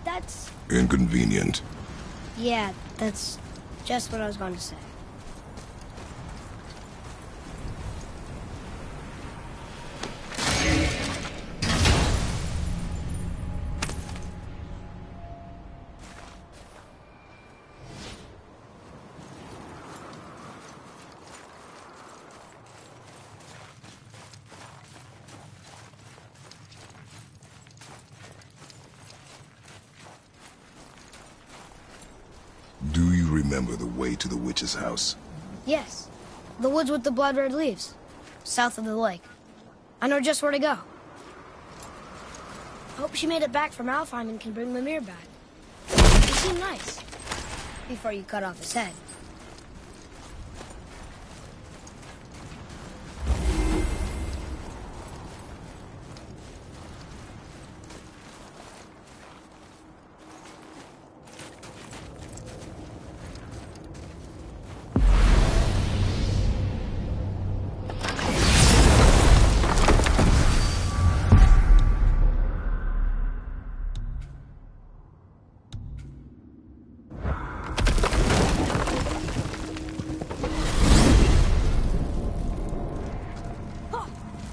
that's... Inconvenient. Yeah, that's just what I was going to say. Do you remember the way to the witch's house? Yes. The woods with the blood-red leaves. South of the lake. I know just where to go. Hope she made it back from Alfheim and can bring Mimir back. He seemed nice. Before you cut off his head.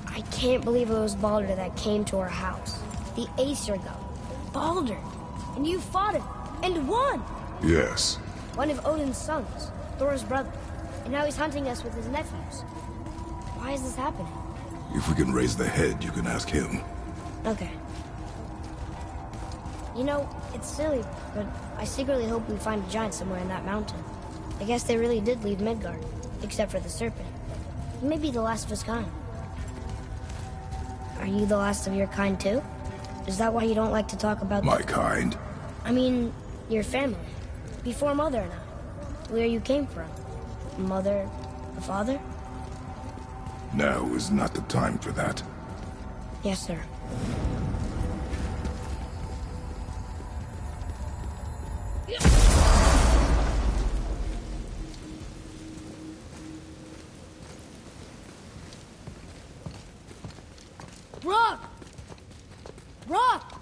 I can't believe it was Baldur that came to our house. The Aesir god. Baldur! And you fought him, and won! Yes. One of Odin's sons, Thor's brother. And now he's hunting us with his nephews. Why is this happening? If we can raise the head, you can ask him. Okay. You know, it's silly, but I secretly hope we find a giant somewhere in that mountain. I guess they really did leave Midgard, except for the serpent. He may be the last of his kind. Are you the last of your kind, too? Is that why you don't like to talk about... My kind? I mean, your family. Before Mother and I. Where you came from. Mother, a father? Now is not the time for that. Yes, sir. Rock! Rock!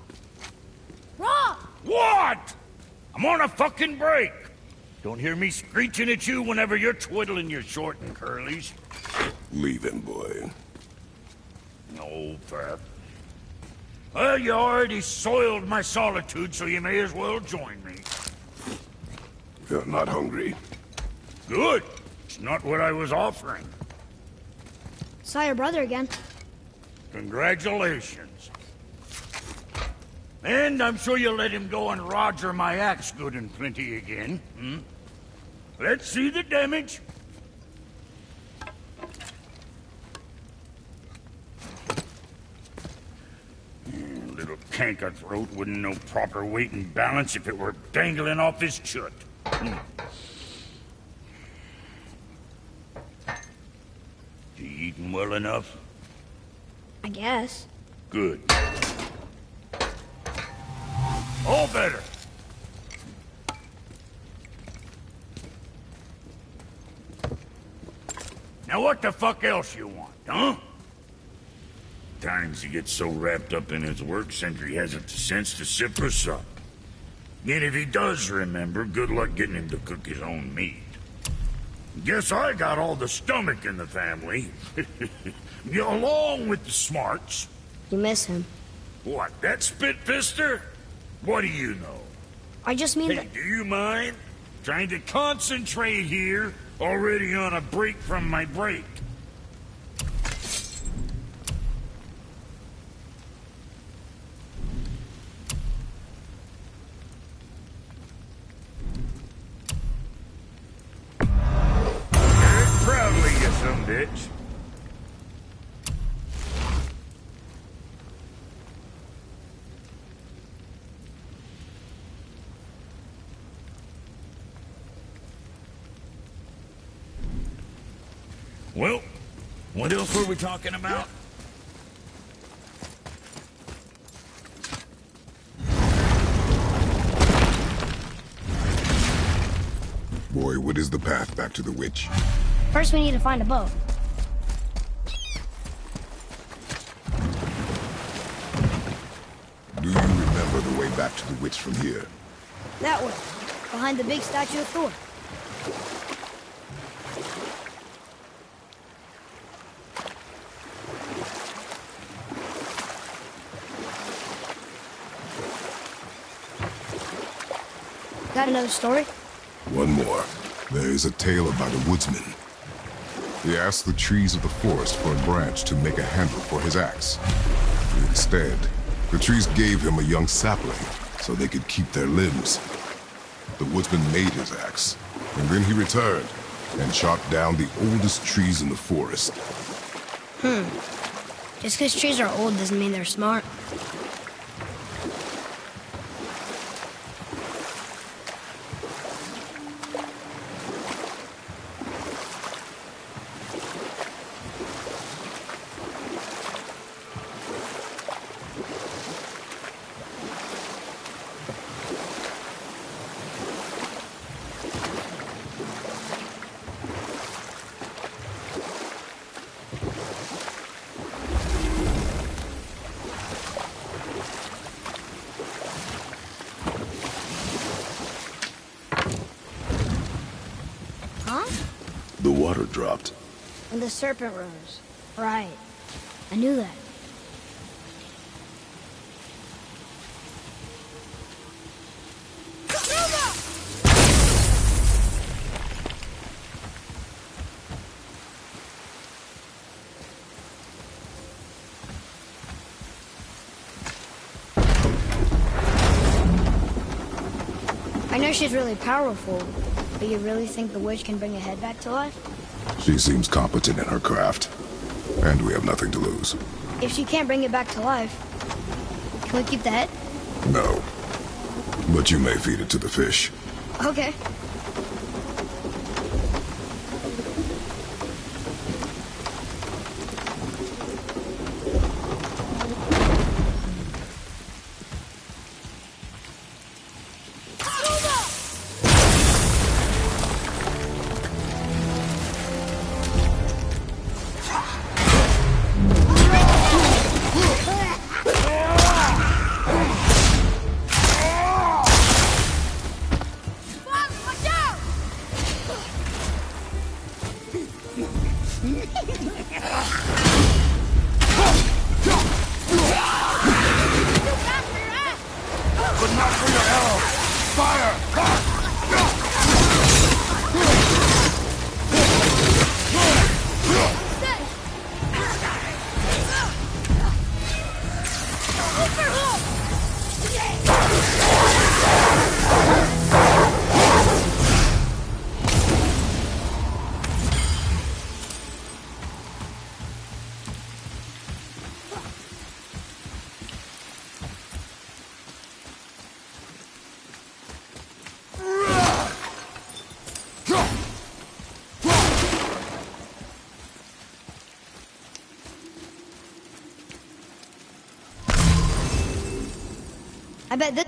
Rock! What? I'm on a fucking break. Don't hear me screeching at you whenever you're twiddling your short and curlies. Leave him, boy. No, Pep. Well, you already soiled my solitude, so you may as well join me. You're not hungry. Good. It's not what I was offering. Saw your brother again. Congratulations. And I'm sure you'll let him go and Roger my axe good and plenty again, hmm? Let's see the damage. Little canker-throat wouldn't know proper weight and balance if it were dangling off his chut. You eating well enough? I guess. Good. All better. Now what the fuck else you want, huh? Times he gets so wrapped up in his work, Sentry hasn't the sense to sip or sup. And if he does remember, good luck getting him to cook his own meat. Guess I got all the stomach in the family. Along with the smarts. You miss him. What, that spit-fister? What do you know? I just mean Hey, that... do you mind? Trying to concentrate here, already on a break from my break. Proudly, you some bitch. Well, what else were we talking about? Boy, what is the path back to the witch? First we need to find a boat. Do you remember discover the way back to the witch from here. That way, behind the big statue of Thor. Got another story? One more. There is a tale about a woodsman. He asked the trees of the forest for a branch to make a handle for his axe. Instead, the trees gave him a young sapling so they could keep their limbs. The woodsman made his axe, and then he returned and chopped down the oldest trees in the forest. Just because trees are old doesn't mean they're smart. The water dropped. And the serpent rose. Right. I knew that. I know she's really powerful, but you really think the witch can bring a head back to life? She seems competent in her craft, and we have nothing to lose. If she can't bring it back to life, can we keep the head? No. But you may feed it to the fish. Okay. I bet this...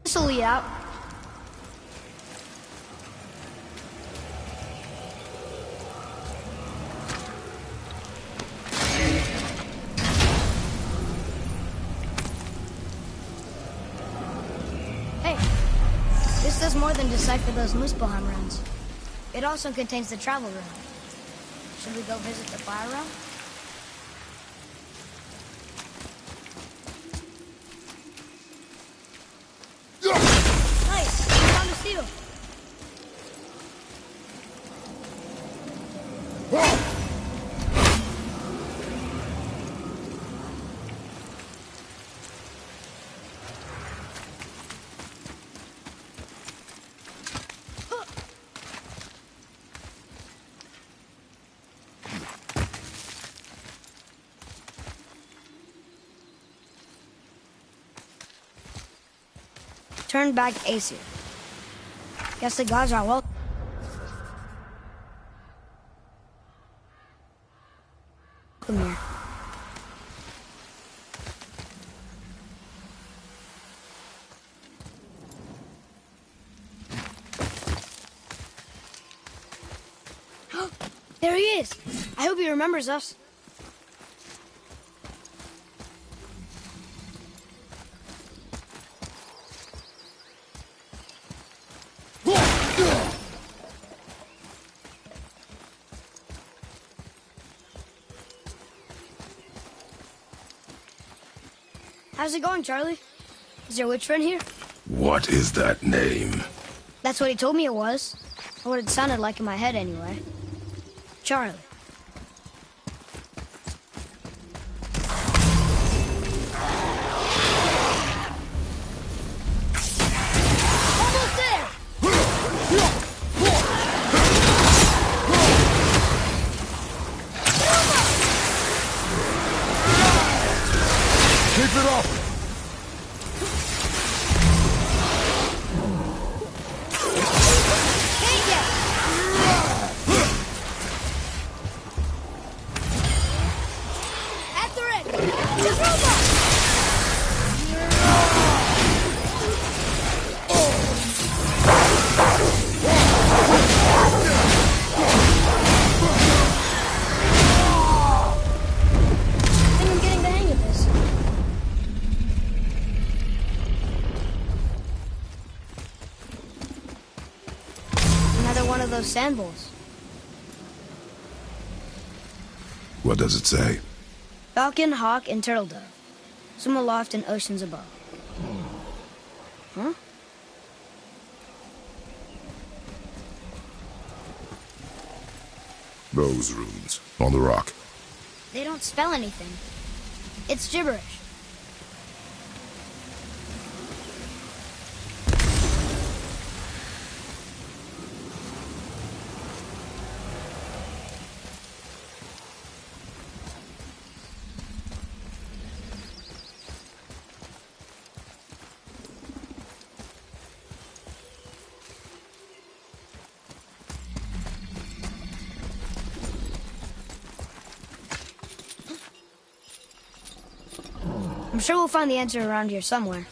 This'll lead out. Hey, this does more than decipher those Muspelheim runes. It also contains the travel rune. Should we go visit the fire realm? Nice! I found a seal. Turn back Aesir. Guess the gods are welcome. Mimir. There he is. I hope he remembers us. How's it going, Charlie? Is your witch friend here? What is that name? That's what he told me it was. Or what it sounded like in my head, anyway. Charlie. Almost there! Keep it up! Those sand bowls. What does it say? Falcon, hawk, and turtle dove. Swim aloft in oceans above. Huh? Those runes on the rock. They don't spell anything. It's gibberish. I'm sure we'll find the answer around here somewhere.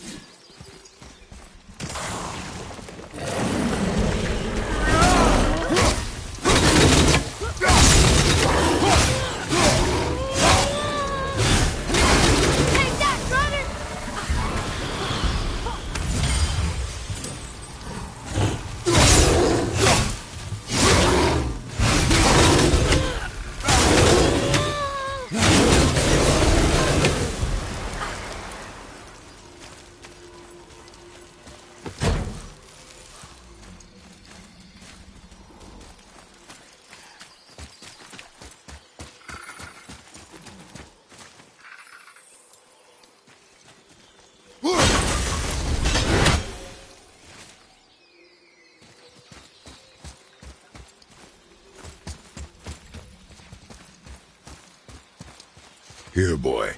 Here, boy.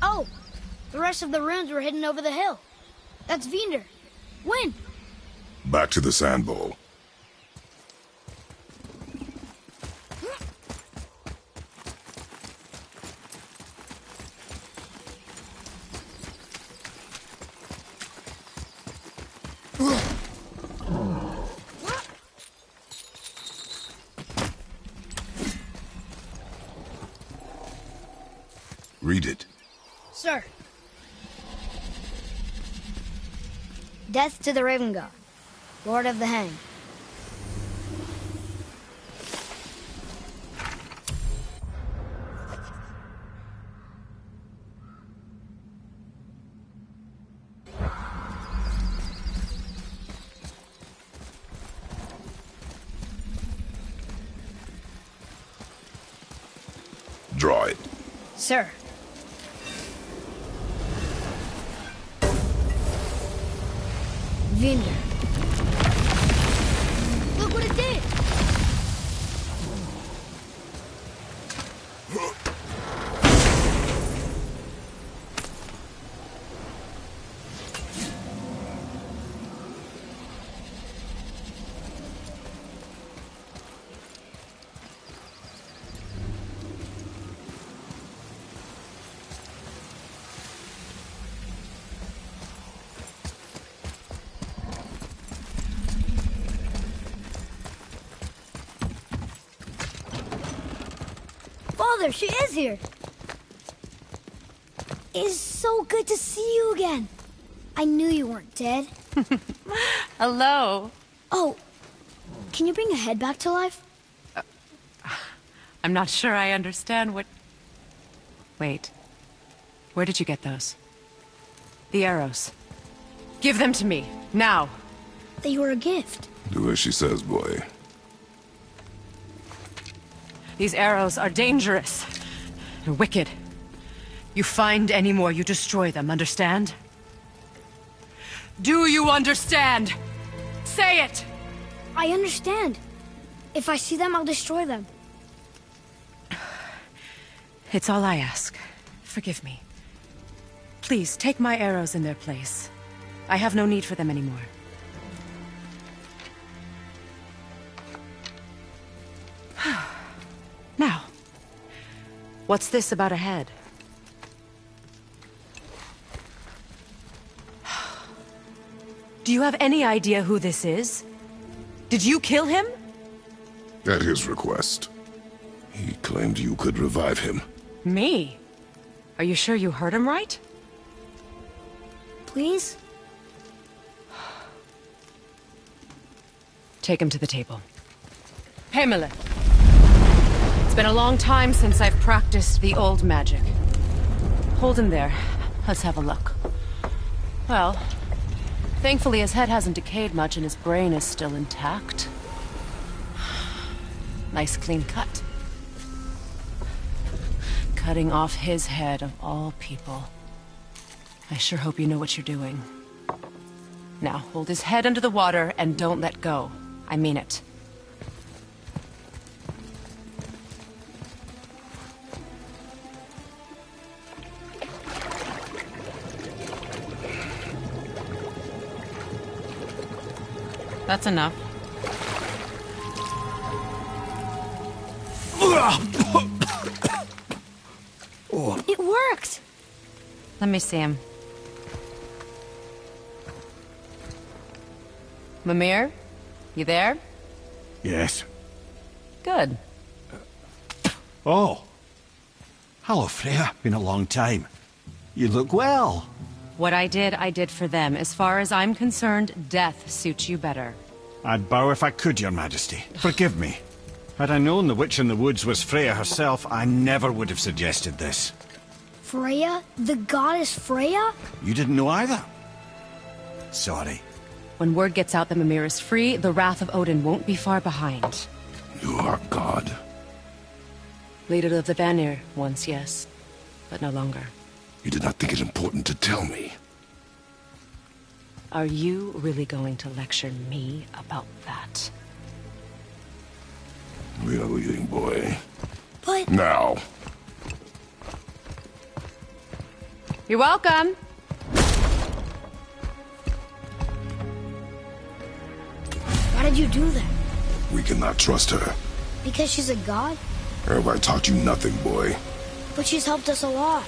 Oh! The rest of the runes were hidden over the hill. That's Vinder. When? Back to the sand bowl. Read it. Sir. Death to the Raven God, Lord of the Hang. Draw it. Sir. Vinder. Look what it did! Mother, she is here. It is so good to see you again. I knew you weren't dead. Hello. Oh, can you bring a head back to life? I'm not sure I understand what... Wait. Where did you get those? The arrows. Give them to me, now. They were a gift. Do as she says, boy. These arrows are dangerous and wicked. You find any more, you destroy them, understand? Do you understand? Say it! I understand. If I see them, I'll destroy them. It's all I ask. Forgive me. Please, take my arrows in their place. I have no need for them anymore. Now, what's this about a head? Do you have any idea who this is? Did you kill him? At his request. He claimed you could revive him. Me? Are you sure you heard him right? Please? Take him to the table. Pamela. It's been a long time since I've practiced the old magic. Hold him there. Let's have a look. Well, thankfully his head hasn't decayed much and his brain is still intact. Nice clean cut. Cutting off his head of all people. I sure hope you know what you're doing. Now, hold his head under the water and don't let go. I mean it. That's enough. It worked! Let me see him. Mimir? You there? Yes. Good. Oh. Hello, Freya. Been a long time. You look well. What I did for them. As far as I'm concerned, death suits you better. I'd bow if I could, Your Majesty. Forgive me. Had I known the witch in the woods was Freya herself, I never would have suggested this. Freya? The goddess Freya? You didn't know either? Sorry. When word gets out that Mimir is free, the wrath of Odin won't be far behind. You are God. Leader of the Vanir, once, yes. But no longer. You did not think it important to tell me. Are you really going to lecture me about that? We are leaving, boy. But... Now. You're welcome. Why did you do that? We cannot trust her. Because she's a god? Have I taught you nothing, boy? But she's helped us a lot.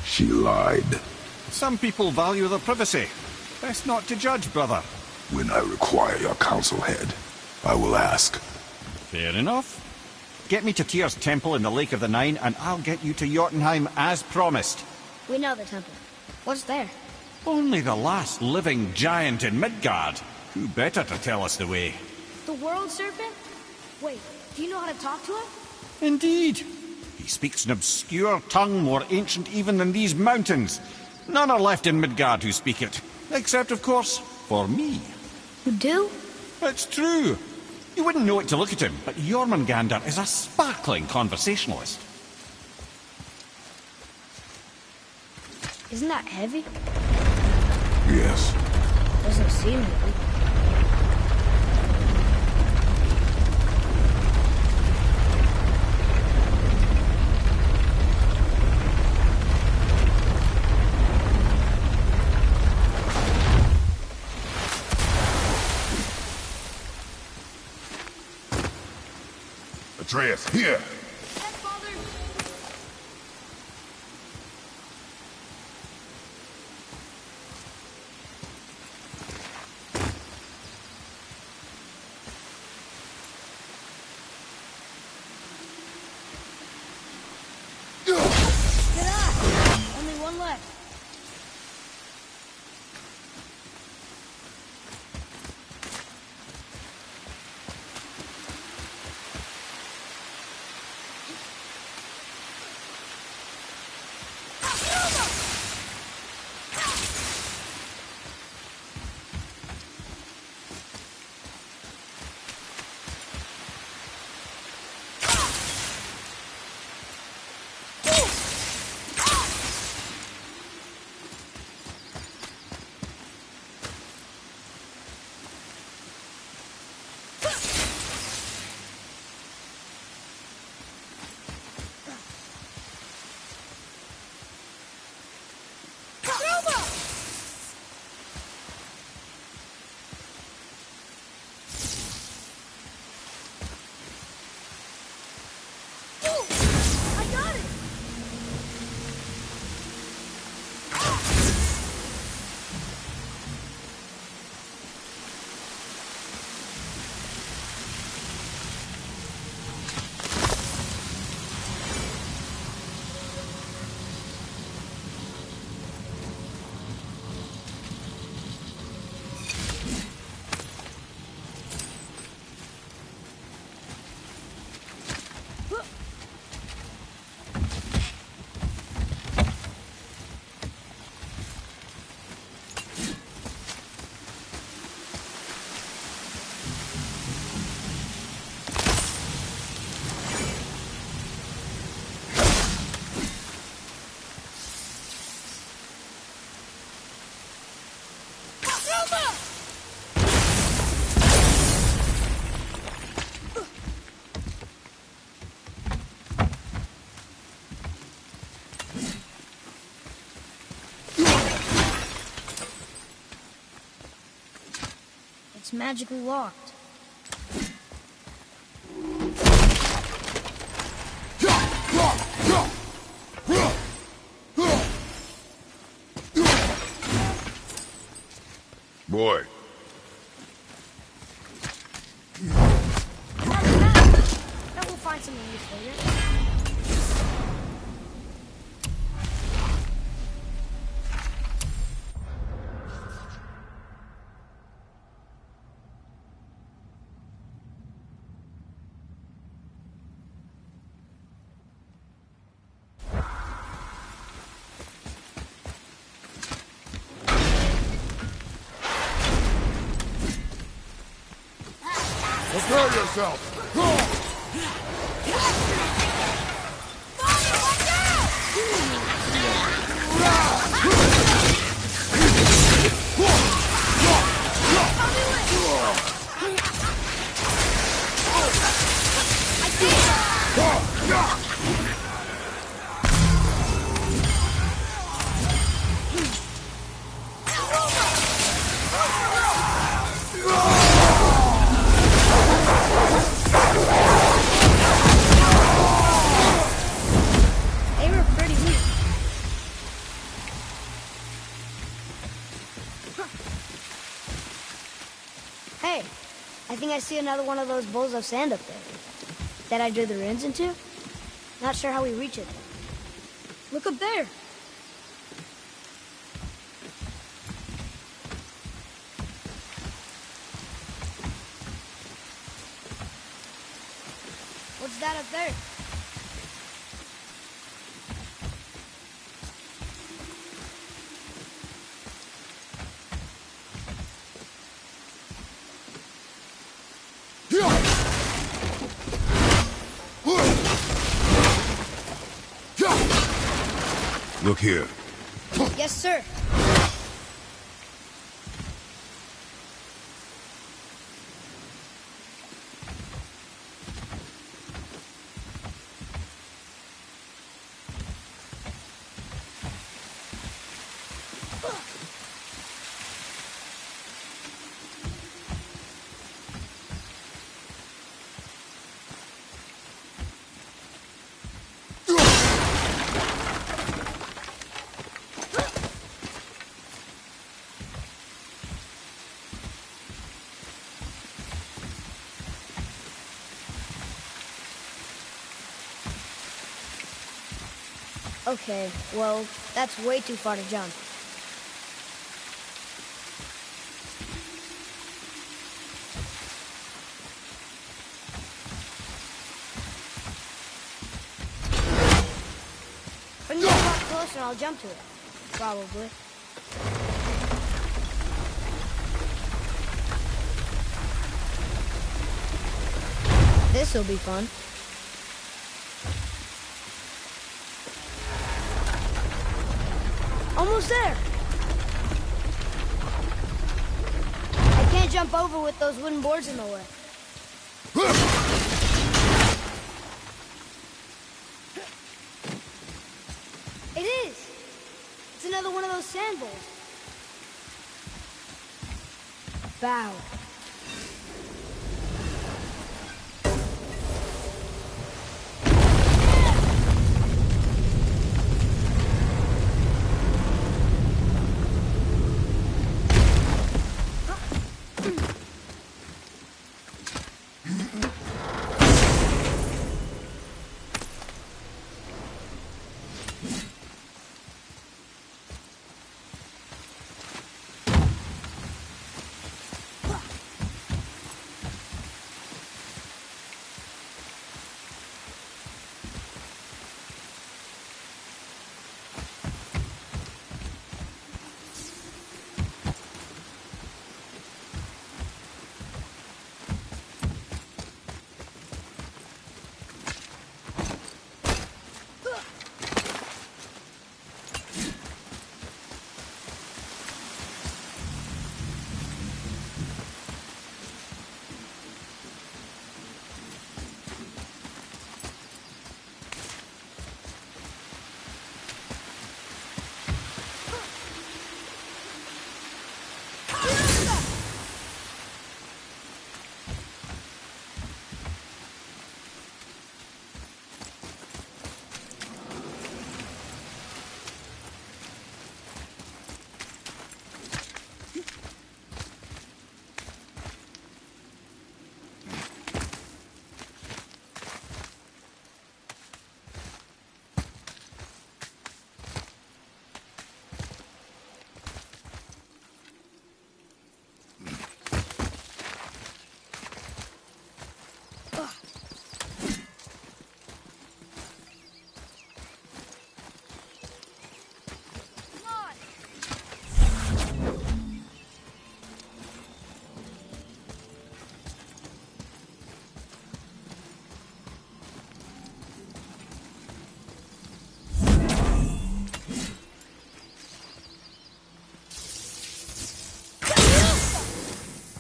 She lied. Some people value their privacy. Best not to judge, brother. When I require your counsel head, I will ask. Fair enough. Get me to Tyr's temple in the Lake of the Nine, and I'll get you to Jotunheim as promised. We know the temple. What's there? Only the last living giant in Midgard. Who better to tell us the way? The world serpent? Wait, do you know how to talk to him? Indeed. He speaks an obscure tongue more ancient even than these mountains. None are left in Midgard who speak it. Except, of course, for me. You do? It's true. You wouldn't know it to look at him, but Jormungandr is a sparkling conversationalist. Isn't that heavy? Yes. Doesn't seem heavy. Atreus, here! Yes, Father! It's magically locked. Boy. Bet we'll find something useful here. Prepare yourself! They were pretty weak. Hey, I think I see another one of those bowls of sand up there. That I drew the runes into? Not sure how we reach it. Look up there. What's that up there? Look here. Yes, sir. Okay, well, that's way too far to jump. Bring me a lot closer and I'll jump to it. Probably. This'll be fun. Almost there. I can't jump over with those wooden boards in the way. It is. It's another one of those sand bowls. Bow.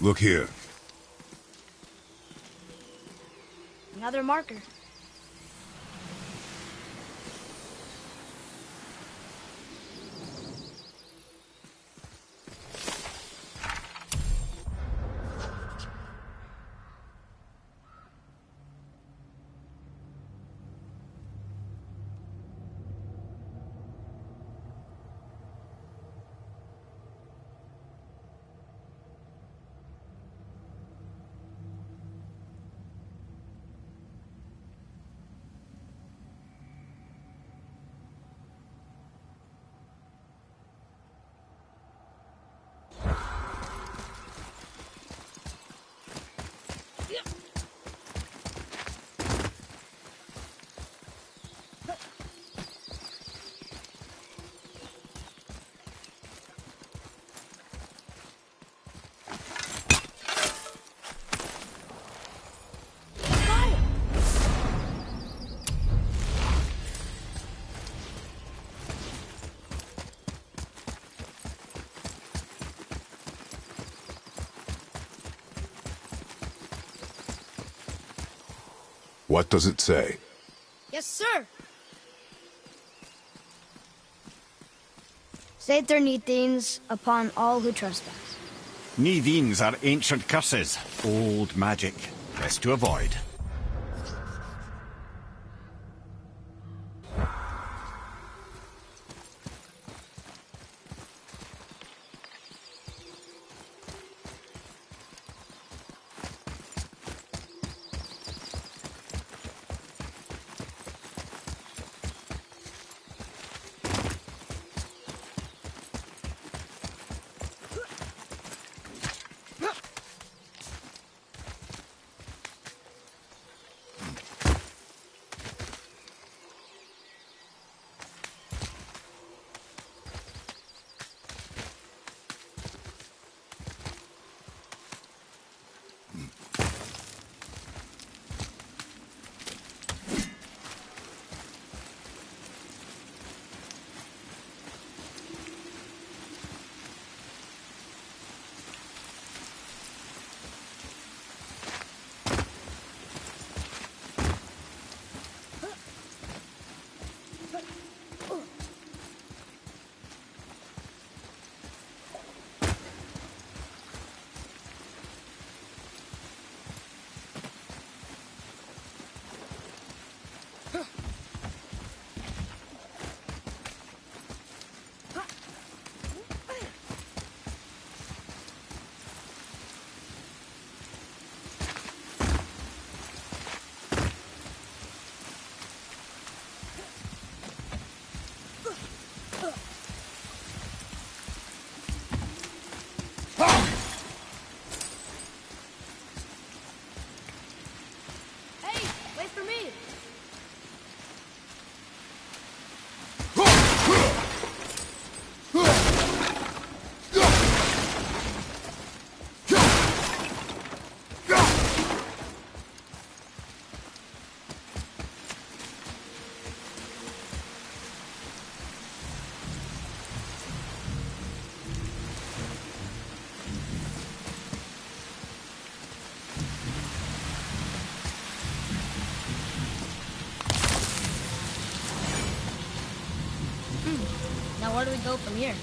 Look here. Another marker. What does it say? Yes, sir. Sater Nithines upon all who trespass. Nithines are ancient curses. Old magic. Best to avoid. Now where do we go from here?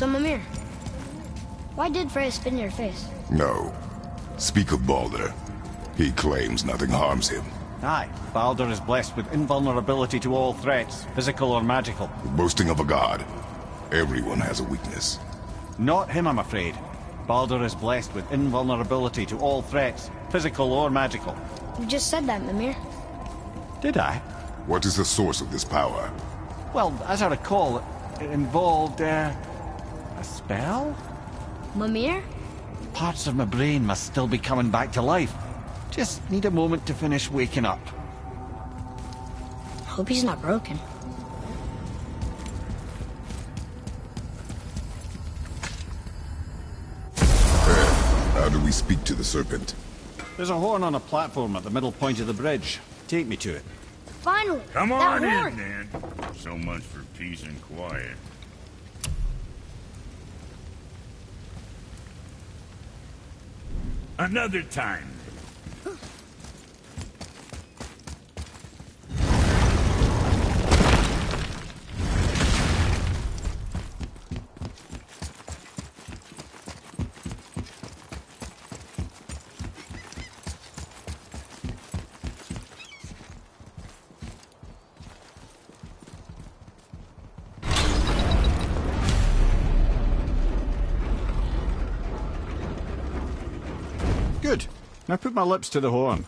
So, Mimir, why did Freya spit in your face? No. Speak of Baldur. He claims nothing harms him. Aye, Baldur is blessed with invulnerability to all threats, physical or magical. Boasting of a god. Everyone has a weakness. Not him, I'm afraid. Baldur is blessed with invulnerability to all threats, physical or magical. You just said that, Mimir. Did I? What is the source of this power? Well, as I recall, it involved, a spell? Mimir? Parts of my brain must still be coming back to life. Just need a moment to finish waking up. Hope he's not broken. How do we speak to the serpent? There's a horn on a platform at the middle point of the bridge. Take me to it. Finally! Come that on horn. in, then. So much for peace and quiet. Another time. Good. Now put my lips to the horn.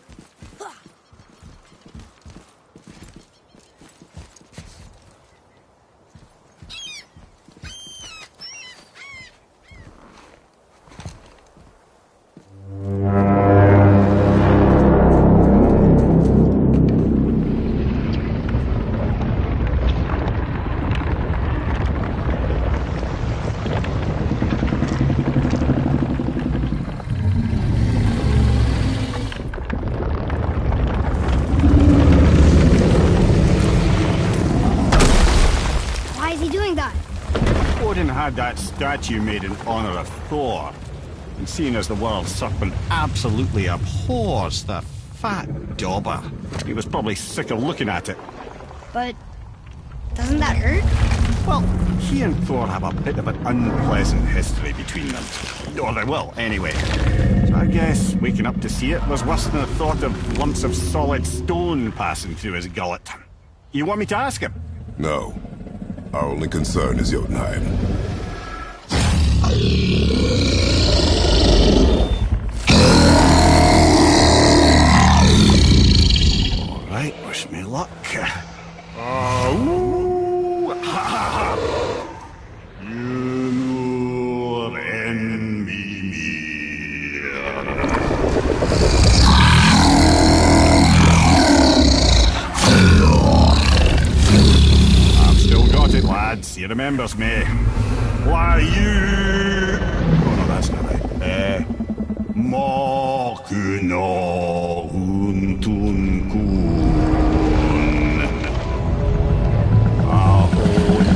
Odin had that statue made in honor of Thor. And seeing as the world serpent absolutely abhors the fat dauber, he was probably sick of looking at it. But doesn't that hurt? Well, he and Thor have a bit of an unpleasant history between them. Or they will, anyway. So I guess waking up to see it was worse than the thought of lumps of solid stone passing through his gullet. You want me to ask him? No. Our only concern is Jotunheim. All right, wish me luck. Mimir and Mimir. I've still got it, lads. He remembers me. Why you? Oh no, that's not right. Makuna untun kun. Ahon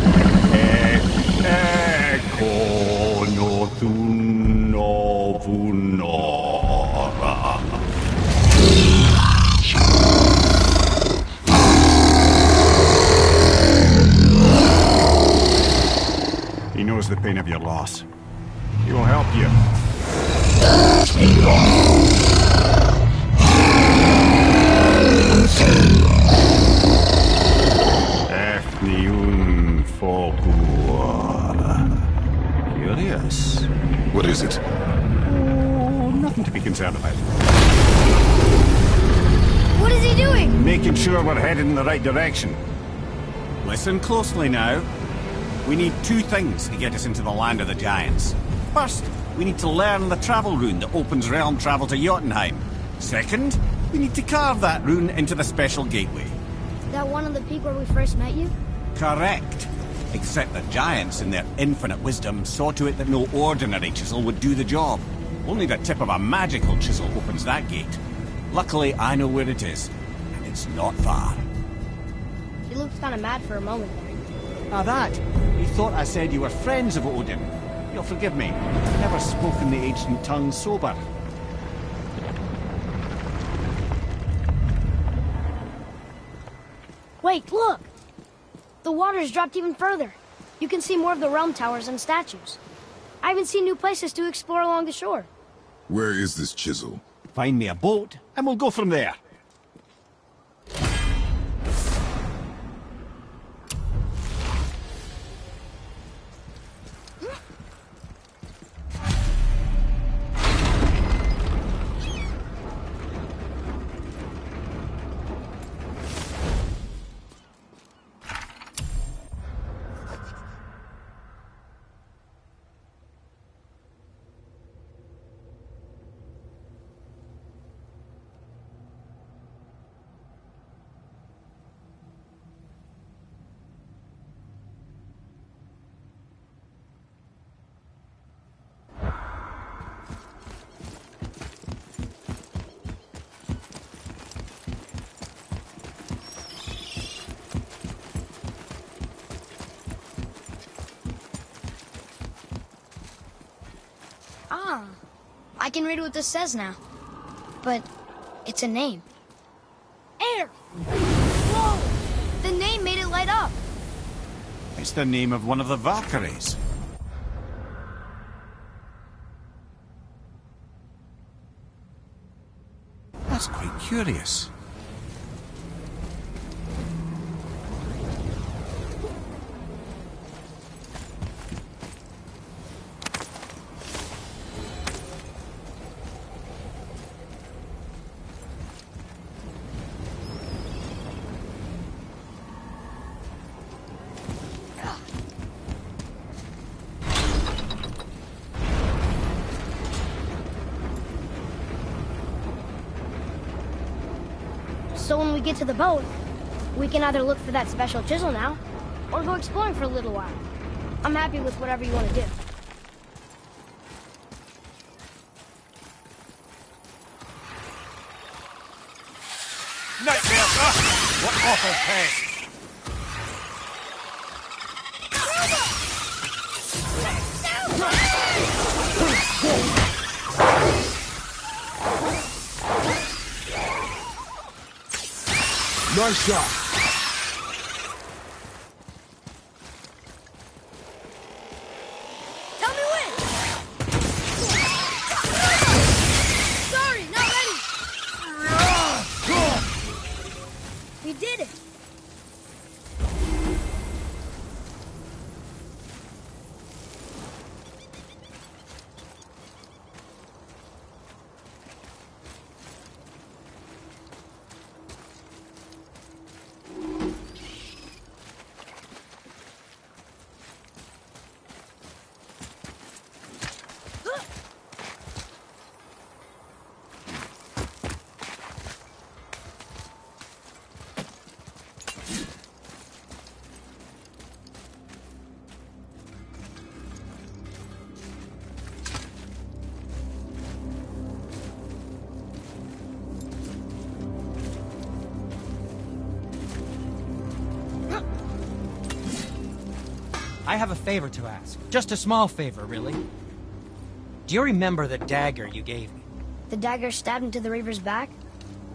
ekonotun novunora. He knows the pain of your loss. He will help you. Efniun Fogur. Curious. What is it? Oh, nothing to be concerned about. What is he doing? Making sure we're headed in the right direction. Listen closely now. We need two things to get us into the land of the giants. First, we need to learn the travel rune that opens realm travel to Jotunheim. Second, we need to carve that rune into the special gateway. Is that one on the peak where we first met you? Correct. Except the giants, in their infinite wisdom, saw to it that no ordinary chisel would do the job. Only the tip of a magical chisel opens that gate. Luckily, I know where it is, and it's not far. He looked kind of mad for a moment there. Ah, that. You thought I said you were friends of Odin. You'll forgive me. I've never spoken the ancient tongue sober. Wait, look! The water's dropped even further. You can see more of the realm towers and statues. I even see new places to explore along the shore. Where is this chisel? Find me a boat, and we'll go from there. I can read what this says now. But it's a name. Air! Whoa! The name made it light up. It's the name of one of the Valkyries. That's quite curious. So when we get to the boat, we can either look for that special chisel now, or go exploring for a little while. I'm happy with whatever you want to do. Nightmare! What awful pest! Nice shot. Tell me when! Sorry, not ready! We did it! I have a favor to ask. Just a small favor, really. Do you remember the dagger you gave me? The dagger stabbed into the Reaver's back?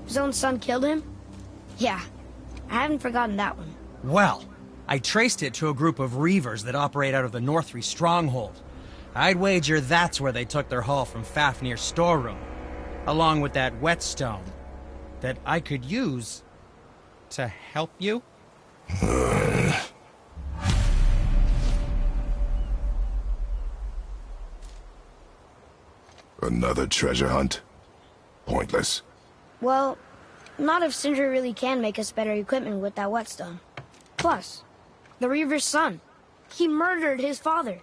His own son killed him? Yeah, I haven't forgotten that one. Well, I traced it to a group of Reavers that operate out of the Northree stronghold. I'd wager that's where they took their haul from Fafnir's storeroom, along with that whetstone that I could use to help you. Another treasure hunt? Pointless. Well, not if Sindri really can make us better equipment with that whetstone. Plus, the Reaver's son. He murdered his father.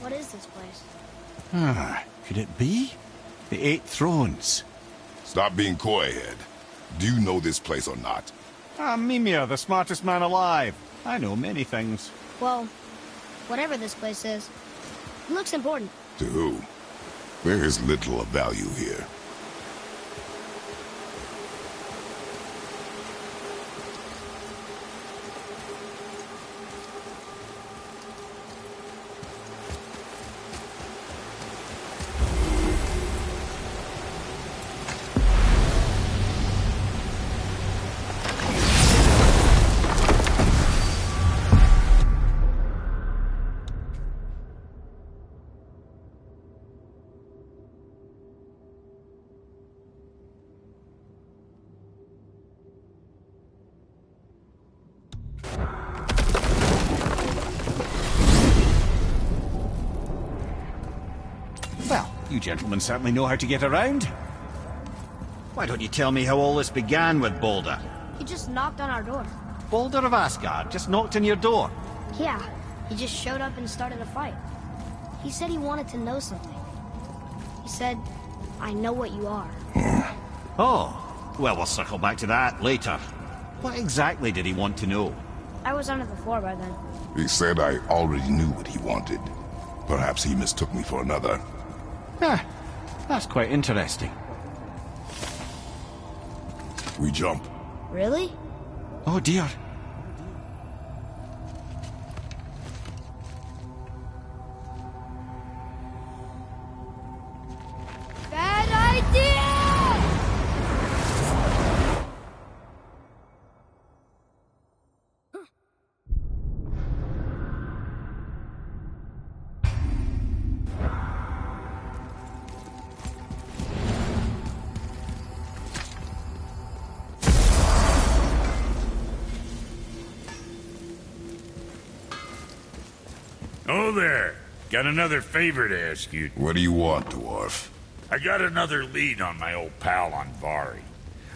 What is this place? Could it be? The Eight Thrones. Stop being coy, Ed. Do you know this place or not? I'm Mimir, the smartest man alive. I know many things. Well, whatever this place is, it looks important. To who? There is little of value here. Well, you gentlemen certainly know how to get around. Why don't you tell me how all this began with Balder? He just knocked on our door. Balder of Asgard just knocked on your door. Yeah, he just showed up and started a fight. He said he wanted to know something. He said, I know what you are. Oh, well, we'll circle back to that later. What exactly did he want to know? I was under the floor by then. He said I already knew what he wanted. Perhaps he mistook me for another. That's quite interesting. We jump. Really? Oh dear. Bad idea! Oh there. Got another favor to ask you. What do you want, dwarf? I got another lead on my old pal on Vari.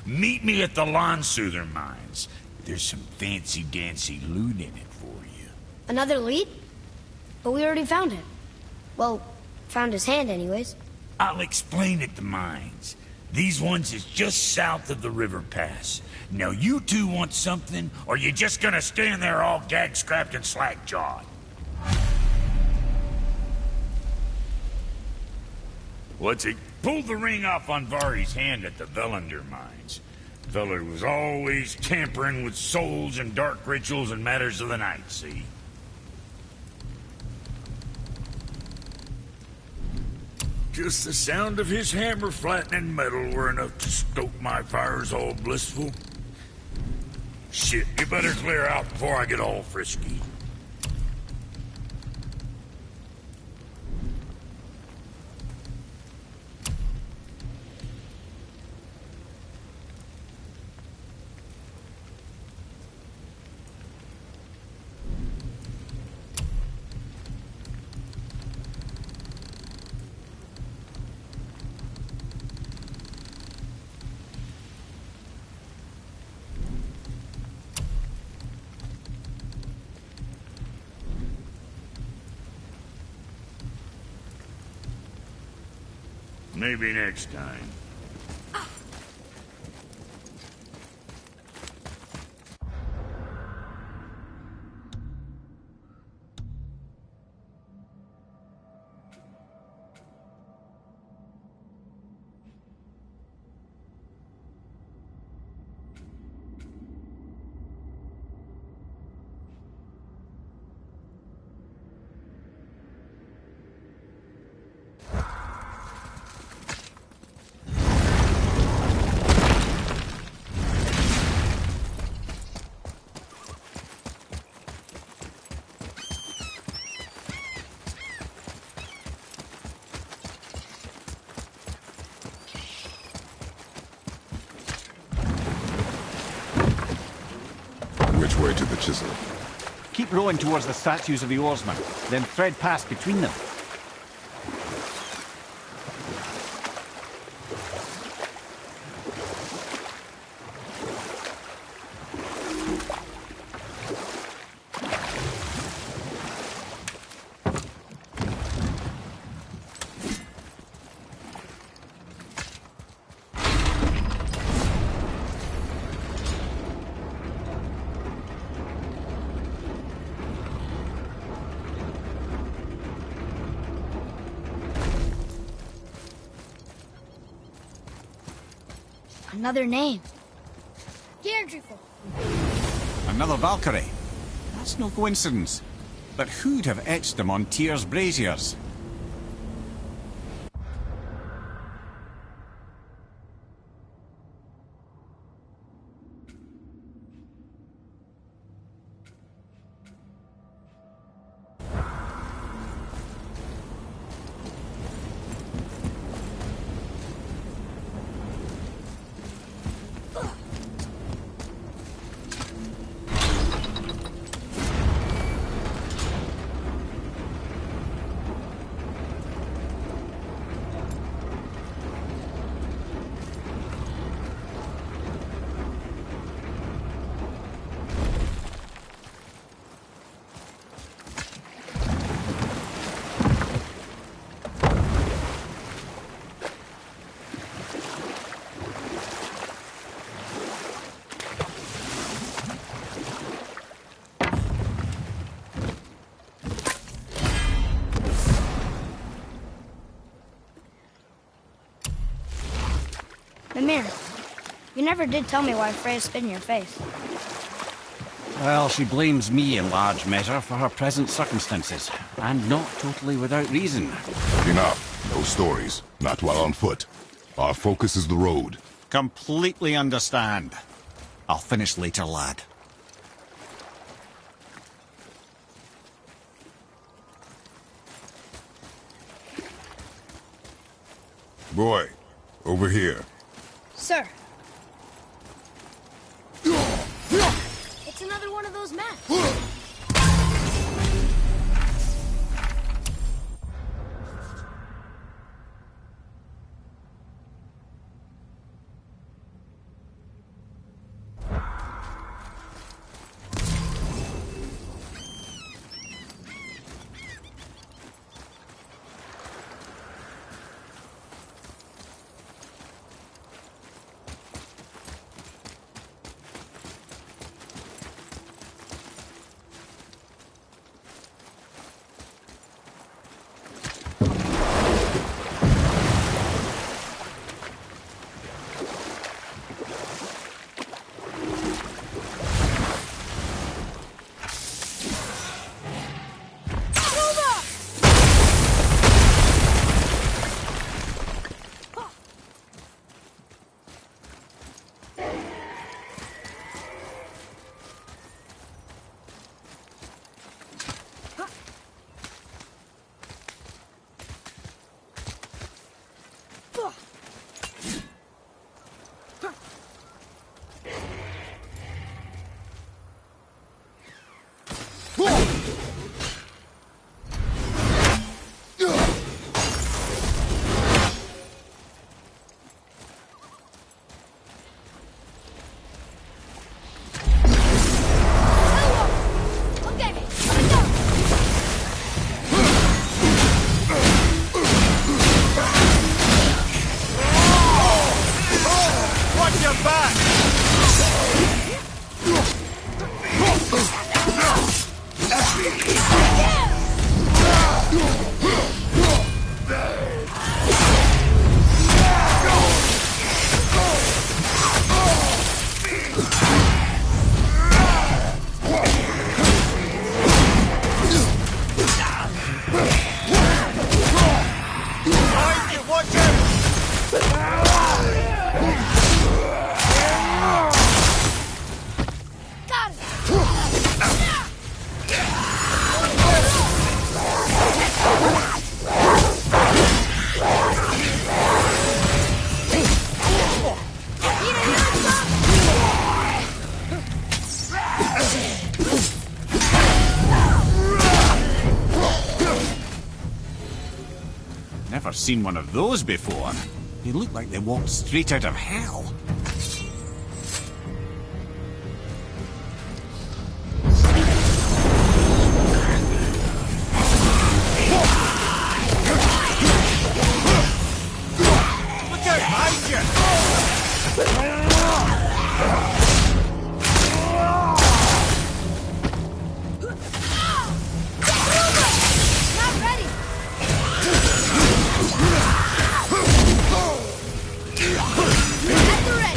Meet me at the Lawn-Soother mines. There's some fancy-dancy loot in it for you. Another lead? But we already found it. Well, found his hand anyways. I'll explain at the mines. These ones is just south of the river pass. Now you two want something, or you just gonna stand there all gag-scrapped and slack-jawed? What's it? Pulled the ring off on Vari's hand at the Velander mines. Feller was always tampering with souls and dark rituals and matters of the night, see? Just the sound of his hammer flattening metal were enough to stoke my fires all blissful. Shit, you better clear out before I get all frisky. Maybe next time. Which way to the chisel? Keep rowing towards the statues of the oarsmen, then thread past between them. Another name. Deirdreful. Another Valkyrie. That's no coincidence. But who'd have etched them on Tyr's braziers? Mimir, you never did tell me why Freya spit in your face. Well, she blames me in large measure for her present circumstances, and not totally without reason. Enough. No stories. Not while on foot. Our focus is the road. Completely understand. I'll finish later, lad. Boy, over here. Sir. It's another one of those maps. Never seen one of those before. They look like they walked straight out of hell. Look out behind you! Not ready. At the ready.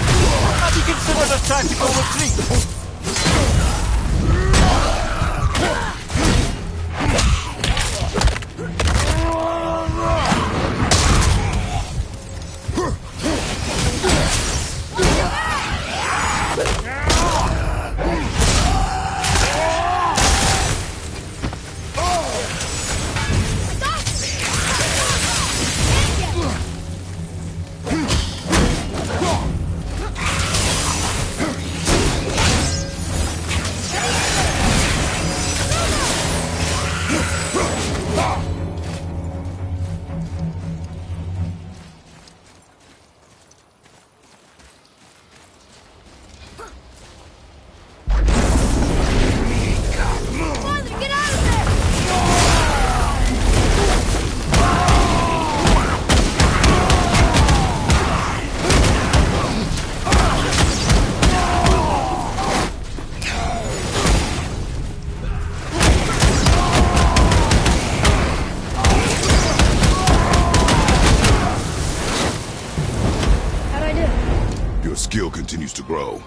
continues to grow.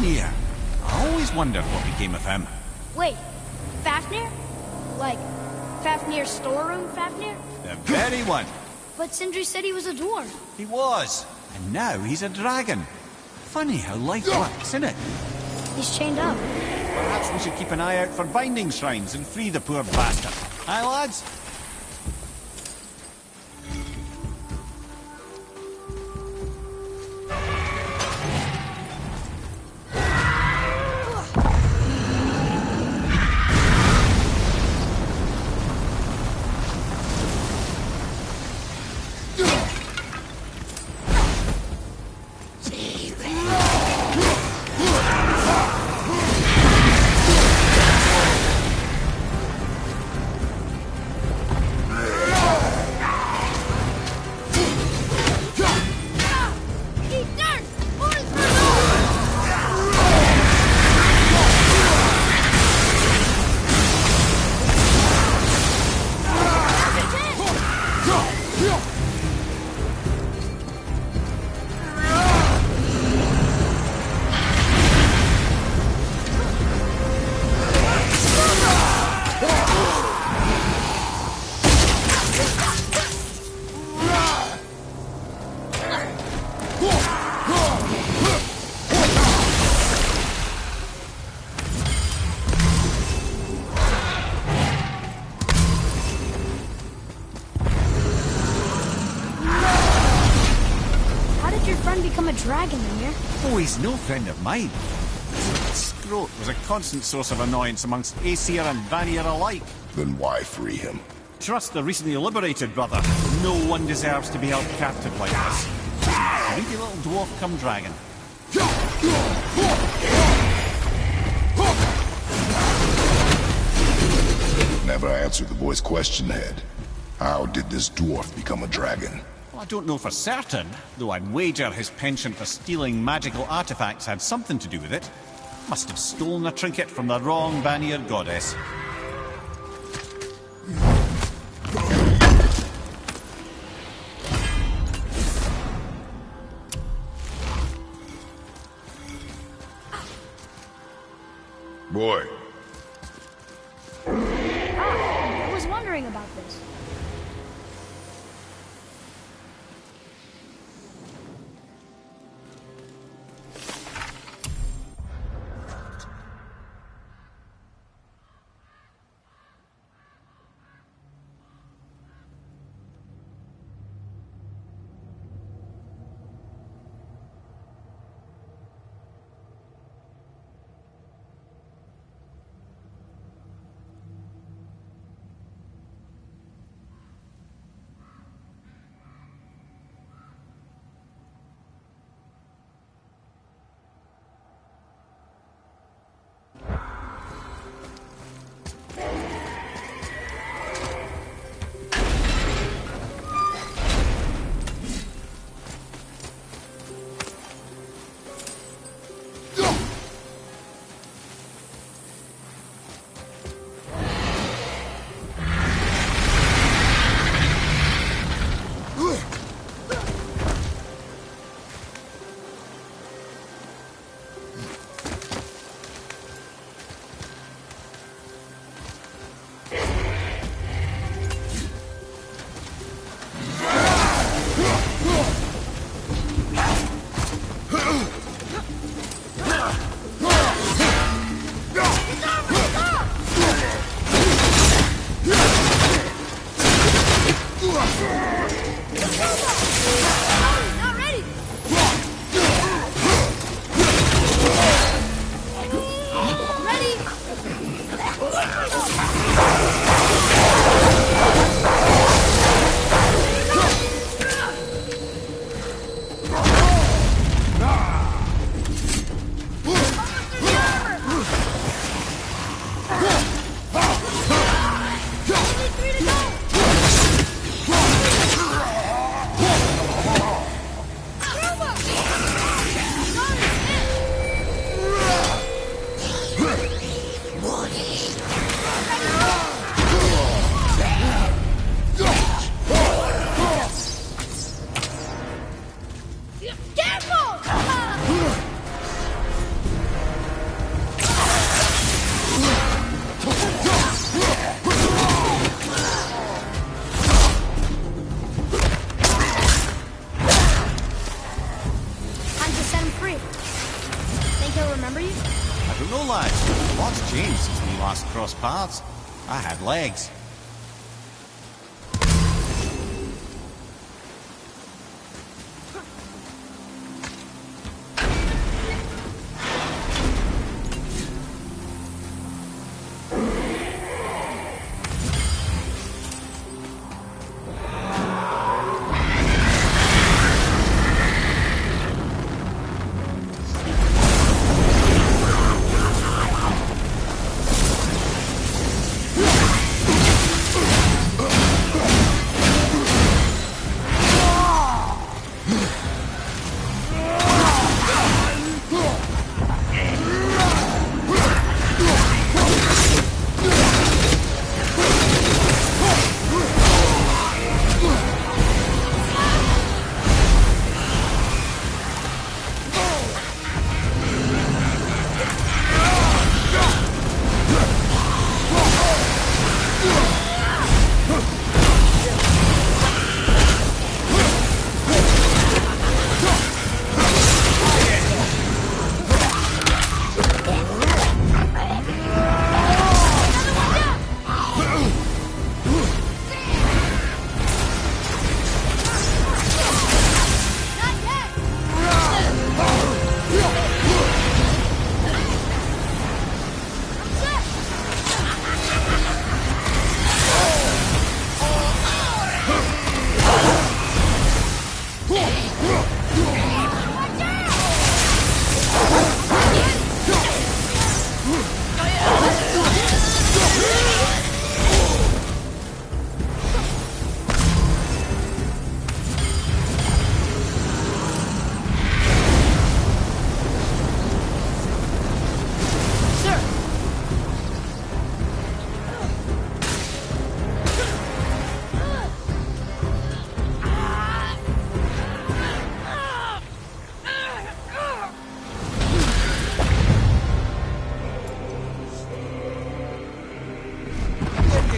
Mimir. I always wondered what became of him. Wait, Fafnir? Like, Fafnir's storeroom Fafnir? The very one. But Sindri said he was a dwarf. He was. And now he's a dragon. Funny how life works, isn't it? He's chained up. Perhaps we should keep an eye out for binding shrines and free the poor bastard. Aye, lads? Become a dragon, Mimir. Oh, he's no friend of mine. Scroat was a constant source of annoyance amongst Aesir and Vanir alike. Then why free him? Trust the recently liberated, brother. No one deserves to be held captive like this. Greedy little dwarf come dragon. Never answered the boy's question, Head. How did this dwarf become a dragon? Well, I don't know for certain, though I'd wager his penchant for stealing magical artifacts had something to do with it. Must have stolen a trinket from the wrong Vanir goddess. Boy. I was wondering about this. Mimir! Think he'll remember you? I don't know, lad. A lot's changed since we last crossed paths. I had legs.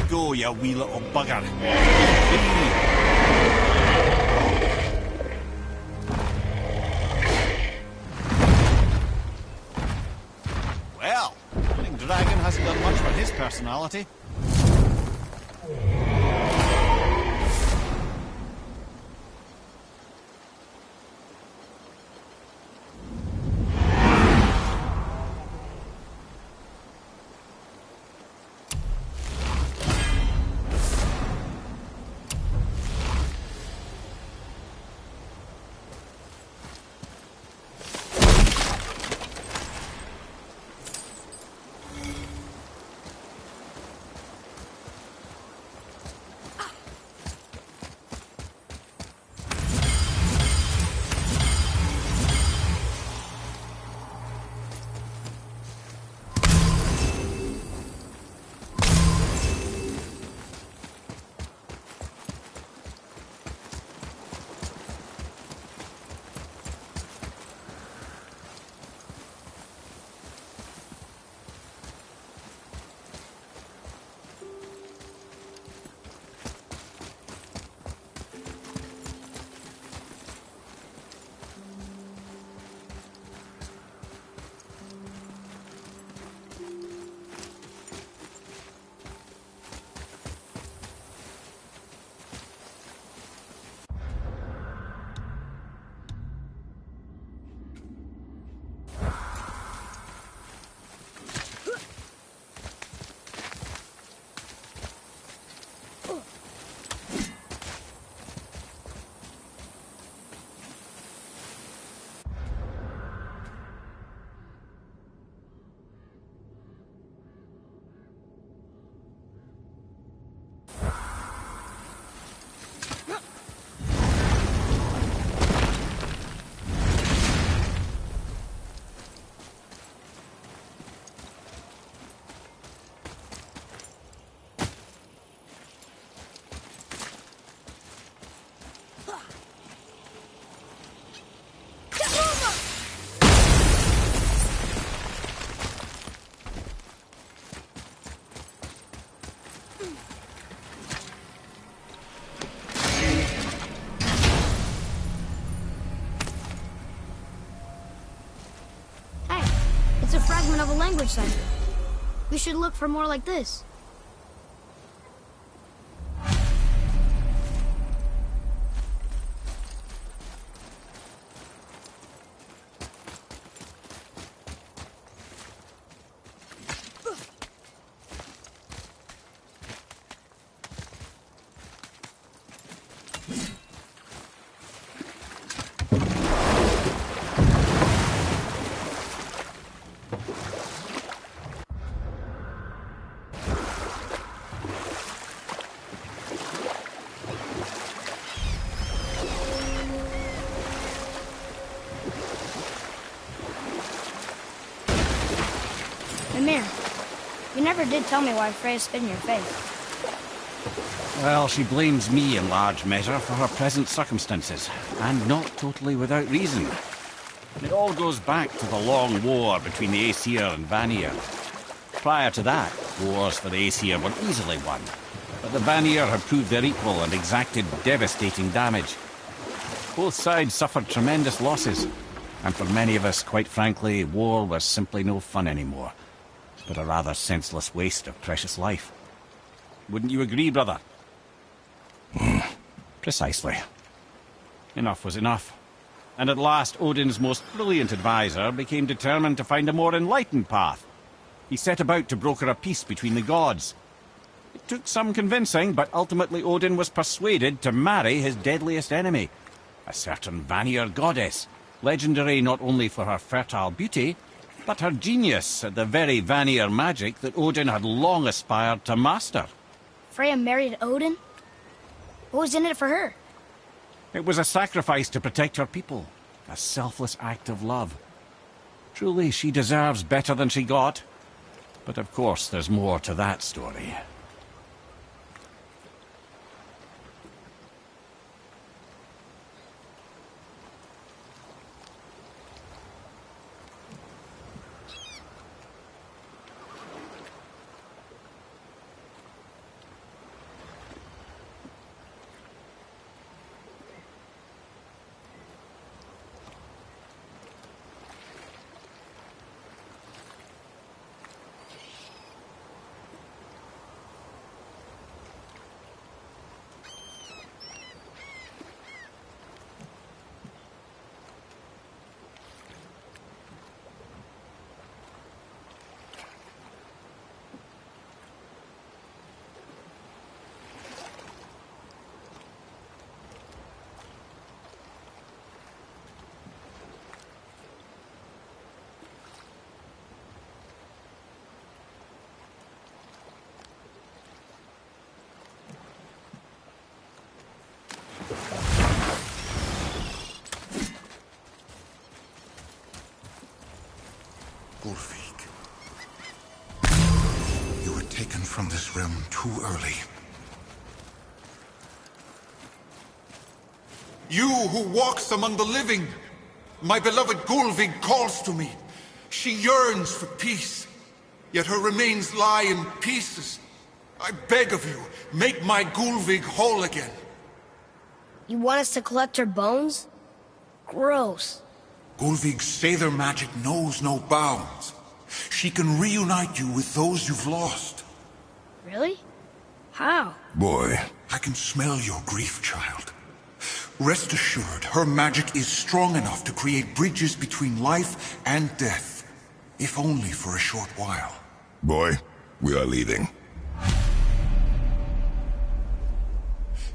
Go, you wee little bugger. Well, Running Dragon hasn't done much for his personality. a fragment of a language cipher. We should look for more like this. Mimir, you never did tell me why Freya spit in your face. Well, she blames me in large measure for her present circumstances, and not totally without reason. It all goes back to the long war between the Aesir and Vanir. Prior to that, wars for the Aesir were easily won, but the Vanir had proved their equal and exacted devastating damage. Both sides suffered tremendous losses, and for many of us, quite frankly, war was simply no fun anymore, but a rather senseless waste of precious life. Wouldn't you agree, brother? Precisely. Enough was enough. And at last, Odin's most brilliant advisor became determined to find a more enlightened path. He set about to broker a peace between the gods. It took some convincing, but ultimately Odin was persuaded to marry his deadliest enemy, a certain Vanir goddess, legendary not only for her fertile beauty, but her genius at the very Vanir magic that Odin had long aspired to master. Freya married Odin? What was in it for her? It was a sacrifice to protect her people, a selfless act of love. Truly, she deserves better than she got. But of course, there's more to that story. Ulfik, you were taken from this realm too early. You who walks among the living, my beloved Gulvig calls to me. She yearns for peace, yet her remains lie in pieces. I beg of you, make my Gulvig whole again. You want us to collect her bones? Gross. Gulvig's Seidr magic knows no bounds. She can reunite you with those you've lost. Really? How? Boy. I can smell your grief, child. Rest assured, her magic is strong enough to create bridges between life and death, if only for a short while. Boy, we are leaving.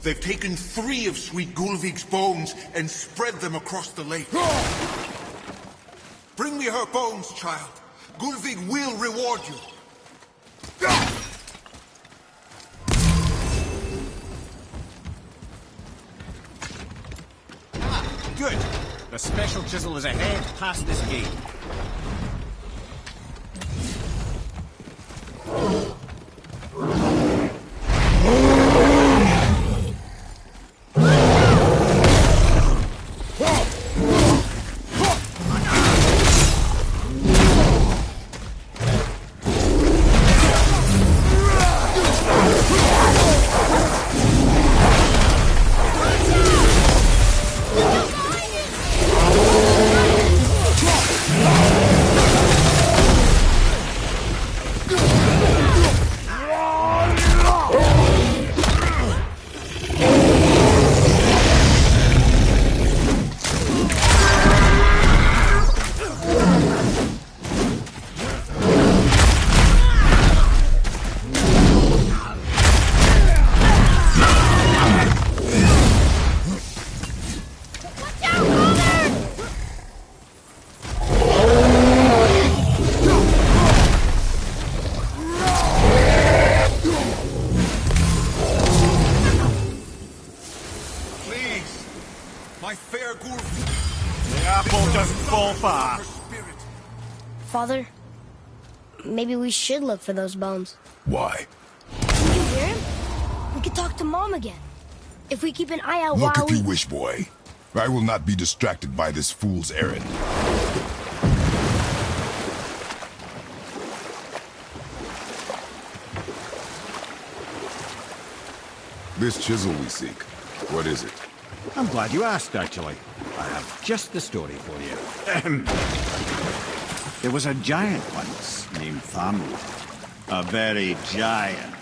They've taken 3 of sweet Gulvig's bones and spread them across the lake. Bring me her bones, child. Gulvig will reward you. Good. The special chisel is ahead, past this gate. Father, maybe we should look for those bones. Why? Did you hear him? We could talk to Mom again. If we keep an eye out Look while if you wish, boy. I will not be distracted by this fool's errand. This chisel we seek, what is it? I'm glad you asked, actually. I have just the story for you. There was a giant once named Thamur. A very giant,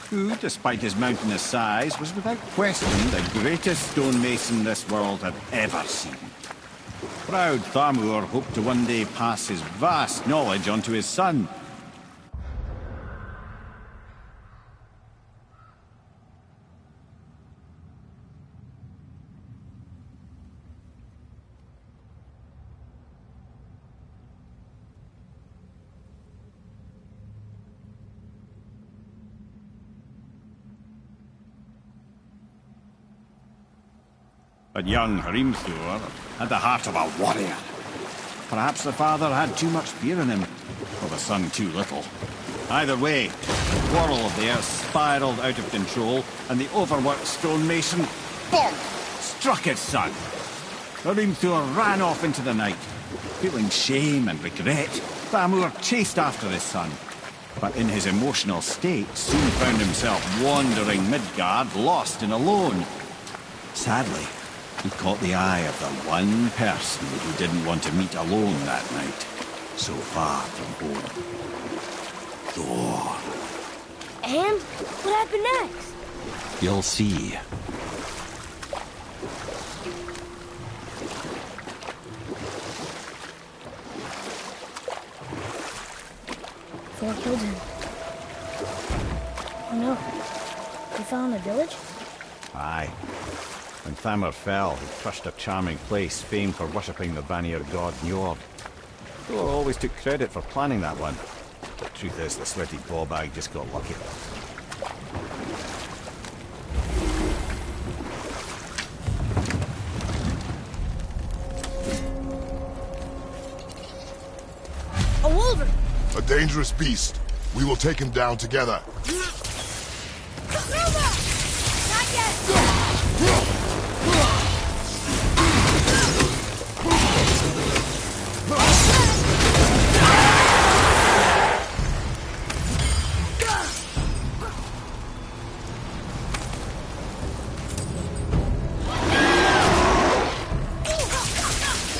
who, despite his mountainous size, was without question the greatest stonemason this world had ever seen. Proud Thamur hoped to one day pass his vast knowledge on to his son. But young Hrimthur had the heart of a warrior. Perhaps the father had too much fear in him, or the son too little. Either way, the quarrel of theirs spiraled out of control, and the overworked stonemason, bonk, struck his son. Hrimthur ran off into the night. Feeling shame and regret, Thamur chased after his son. But in his emotional state, soon found himself wandering Midgard, lost and alone. Sadly, he caught the eye of the one person who didn't want to meet alone that night, so far from home. Thor. And what happened next? You'll see. Thor killed him. Oh no. He fell in the village? Aye. When Thamur fell, he crushed a charming place famed for worshipping the Vanir god Njord. Thor always took credit for planning that one. The truth is, the sweaty ballbag just got lucky. A wolverine! A dangerous beast. We will take him down together. Not yet!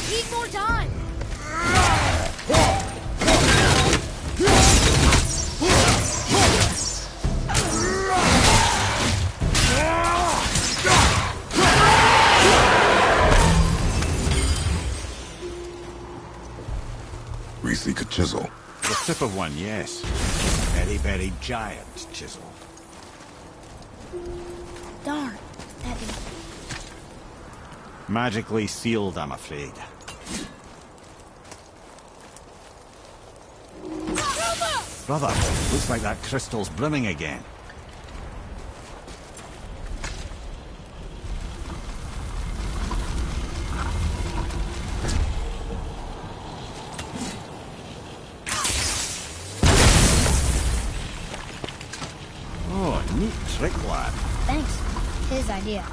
Need more time! We seek a chisel. The tip of one, yes. Very, very giant chisel. Darn, heavy. Magically sealed, I'm afraid. Brother, looks like that crystal's brimming again. Oh, neat trick, lad. Thanks. His idea.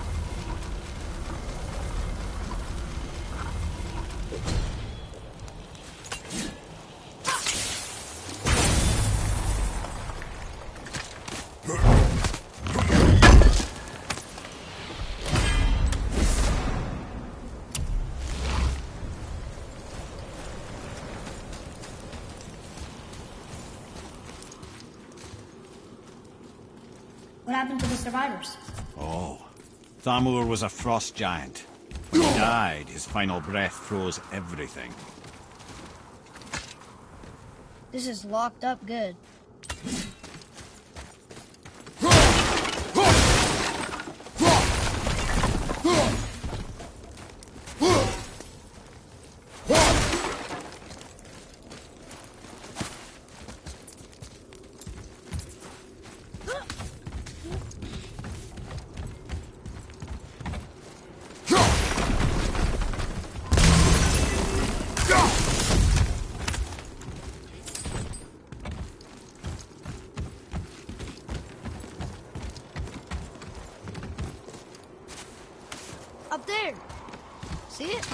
What happened to the survivors? Oh, Thamur was a frost giant. When he died, his final breath froze everything. This is locked up good. there. See it?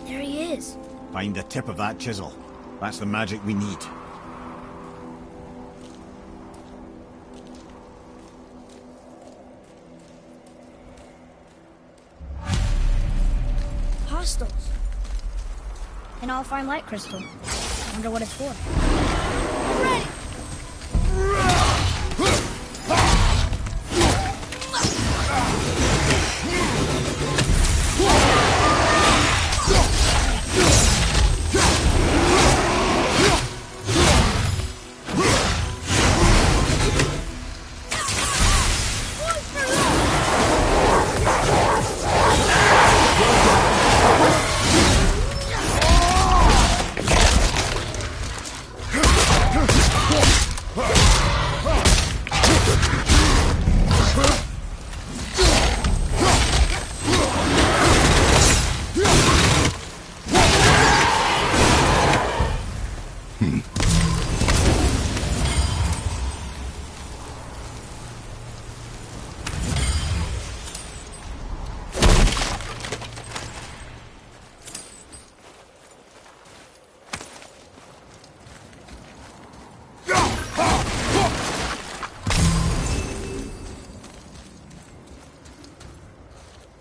There he is. Find the tip of that chisel. That's the magic we need. Hostiles. An all-fine light crystal. Wonder what it's for. Ready!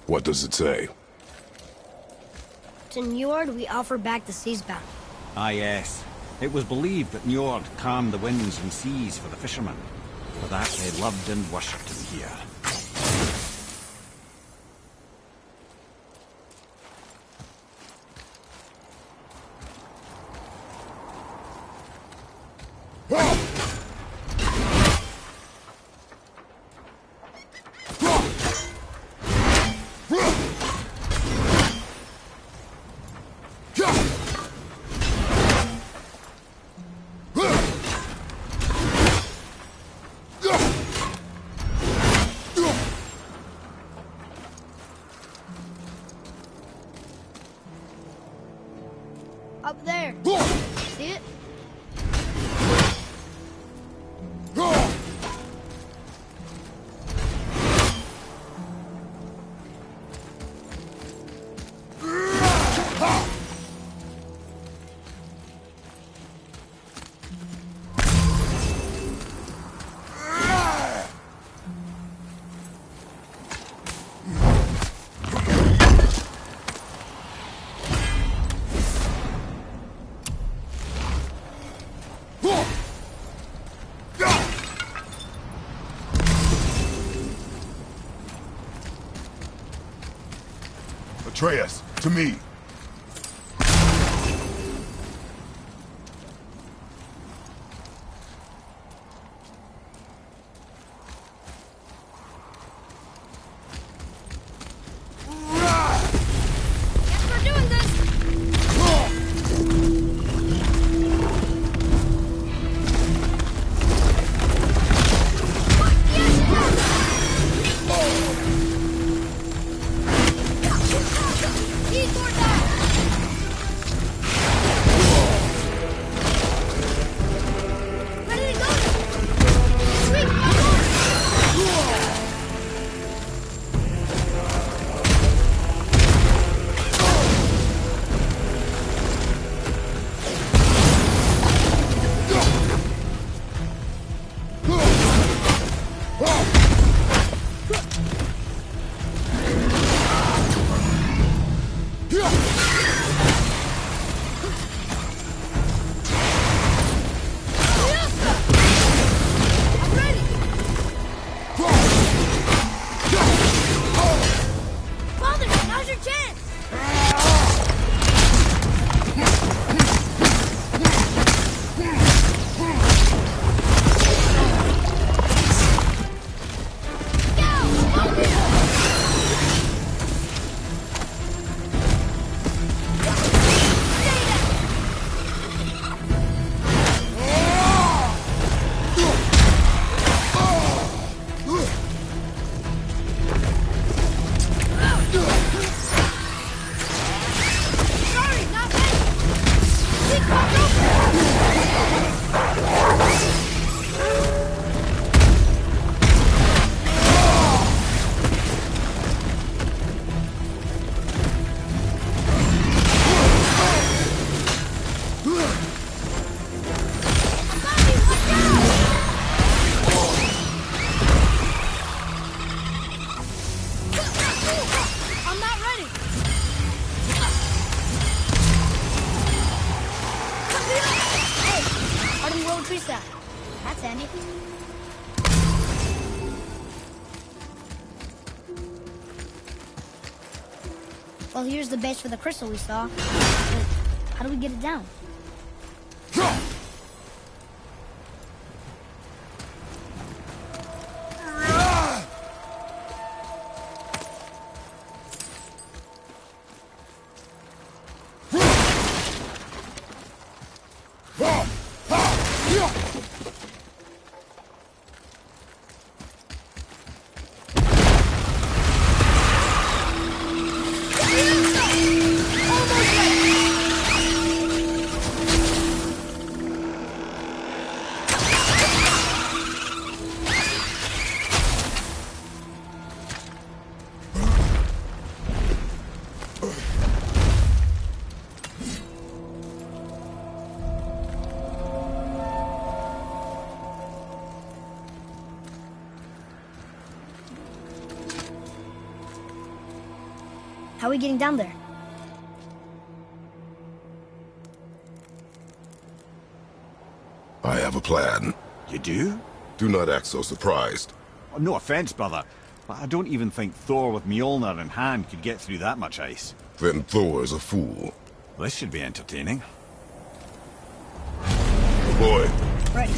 What does it say? To Njord, we offer back the seas bound. Ah, yes. It was believed that Njord calmed the winds and seas for the fishermen. For that they loved and worshipped him here. Up there. See it? Atreus, to me. Guess we're doing this. He's more down. side. That's handy. Well, here's the base for the crystal we saw. But how do we get it down? How are we getting down there? I have a plan. You do? Do not act so surprised. Oh, no offense, brother, but I don't even think Thor with Mjolnir in hand could get through that much ice. Then Thor's a fool. This should be entertaining. Boy. Ready.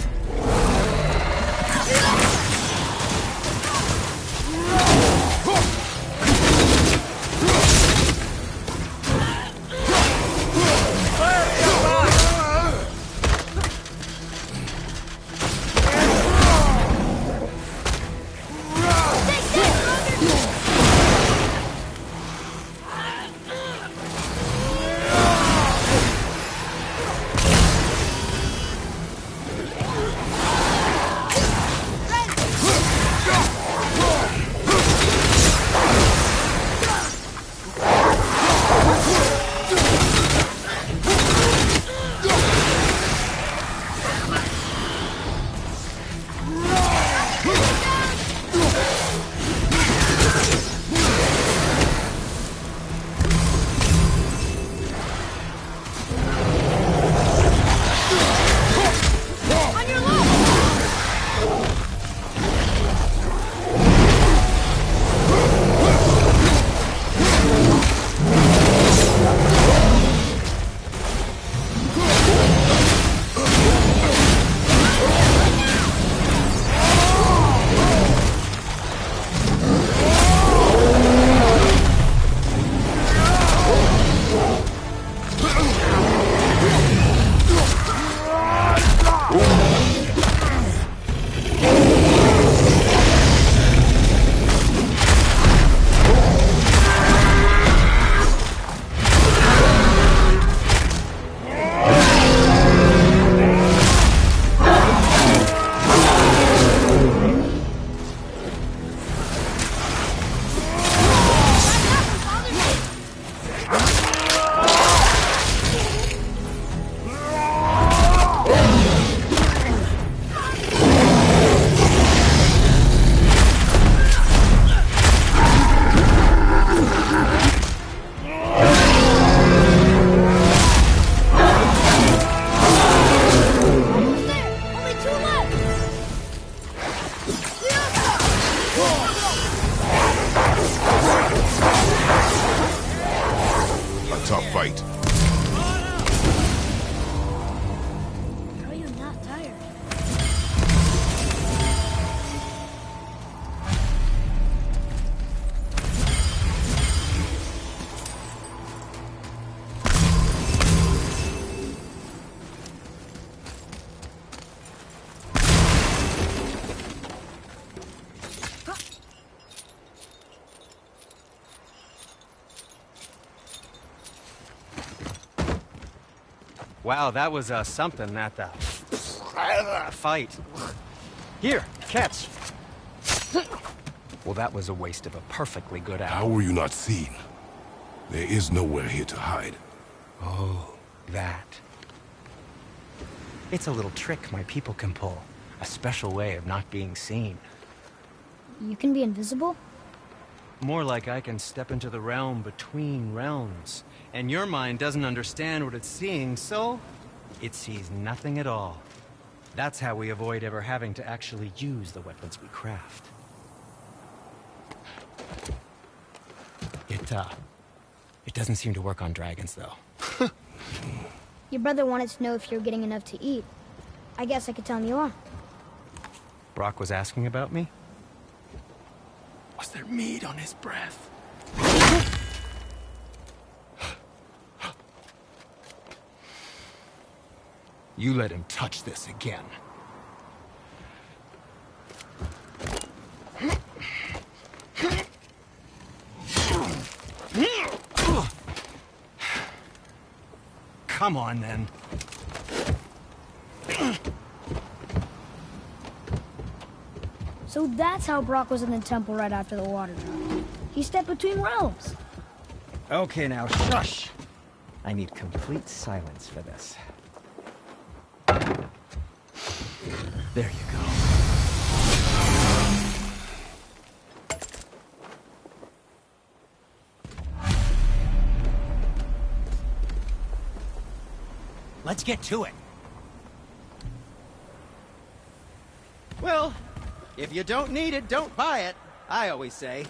tough fight. How are you not tired? Wow, that was something, that fight. Here, catch. Well, that was a waste of a perfectly good hour. How were you not seen? There is nowhere here to hide. Oh, that. It's a little trick my people can pull. A special way of not being seen. You can be invisible? More like I can step into the realm between realms. And your mind doesn't understand what it's seeing, so it sees nothing at all. That's how we avoid ever having to actually use the weapons we craft. It doesn't seem to work on dragons, though. Your brother wanted to know if you're getting enough to eat. I guess I could tell him you are. Brock was asking about me? Was there meat on his breath? You let him touch this again. Come on, then. So that's how Brock was in the temple right after the water drop. He stepped between realms. Okay, now shush. I need complete silence for this. There you go. Let's get to it. Well, if you don't need it, don't buy it, I always say.